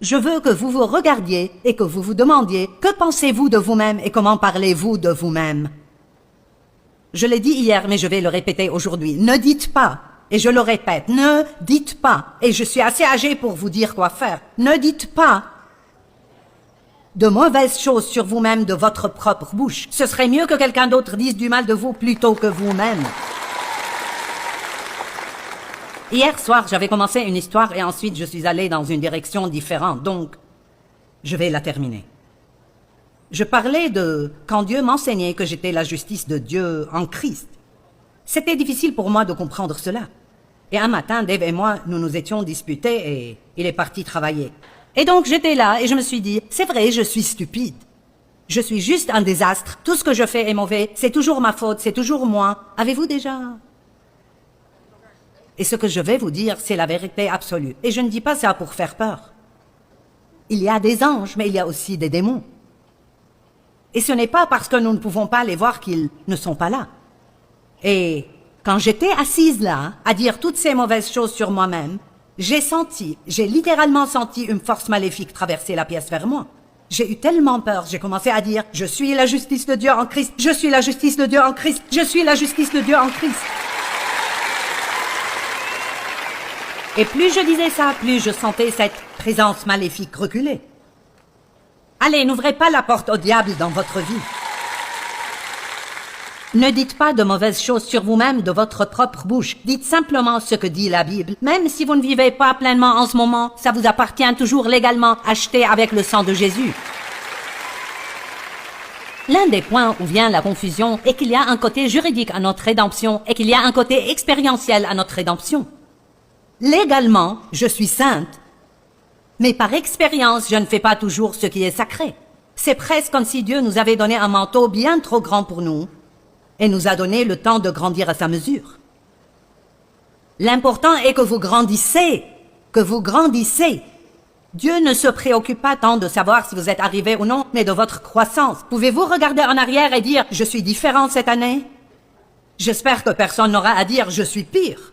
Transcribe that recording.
Je veux que vous vous regardiez et que vous vous demandiez que pensez-vous de vous-même et comment parlez-vous de vous-même. Je l'ai dit hier, mais je vais le répéter aujourd'hui. Ne dites pas, et je le répète, ne dites pas, et je suis assez âgée pour vous dire quoi faire, ne dites pas de mauvaises choses sur vous-même de votre propre bouche. Ce serait mieux que quelqu'un d'autre dise du mal de vous plutôt que vous-même. Hier soir, j'avais commencé une histoire et ensuite je suis allée dans une direction différente, donc je vais la terminer. Je parlais de quand Dieu m'enseignait que j'étais la justice de Dieu en Christ. C'était difficile pour moi de comprendre cela. Et un matin, Dave et moi, nous nous étions disputés et il est parti travailler. Et donc j'étais là et je me suis dit, c'est vrai, je suis stupide. Je suis juste un désastre. Tout ce que je fais est mauvais. C'est toujours ma faute, c'est toujours moi. Avez-vous déjà... Et ce que je vais vous dire, c'est la vérité absolue. Et je ne dis pas ça pour faire peur. Il y a des anges, mais il y a aussi des démons. Et ce n'est pas parce que nous ne pouvons pas les voir qu'ils ne sont pas là. Et quand j'étais assise là, à dire toutes ces mauvaises choses sur moi-même, j'ai littéralement senti une force maléfique traverser la pièce vers moi. J'ai eu tellement peur, j'ai commencé à dire « Je suis la justice de Dieu en Christ, je suis la justice de Dieu en Christ, je suis la justice de Dieu en Christ ». Et plus je disais ça, plus je sentais cette présence maléfique reculer. Allez, n'ouvrez pas la porte au diable dans votre vie. Ne dites pas de mauvaises choses sur vous-même de votre propre bouche. Dites simplement ce que dit la Bible. Même si vous ne vivez pas pleinement en ce moment, ça vous appartient toujours légalement, acheté avec le sang de Jésus. L'un des points où vient la confusion est qu'il y a un côté juridique à notre rédemption et qu'il y a un côté expérientiel à notre rédemption. Légalement, je suis sainte, mais par expérience, je ne fais pas toujours ce qui est sacré. C'est presque comme si Dieu nous avait donné un manteau bien trop grand pour nous et nous a donné le temps de grandir à sa mesure. L'important est que vous grandissez, que vous grandissez. Dieu ne se préoccupe pas tant de savoir si vous êtes arrivé ou non, mais de votre croissance. Pouvez-vous regarder en arrière et dire « Je suis différent cette année » J'espère que personne n'aura à dire « Je suis pire ».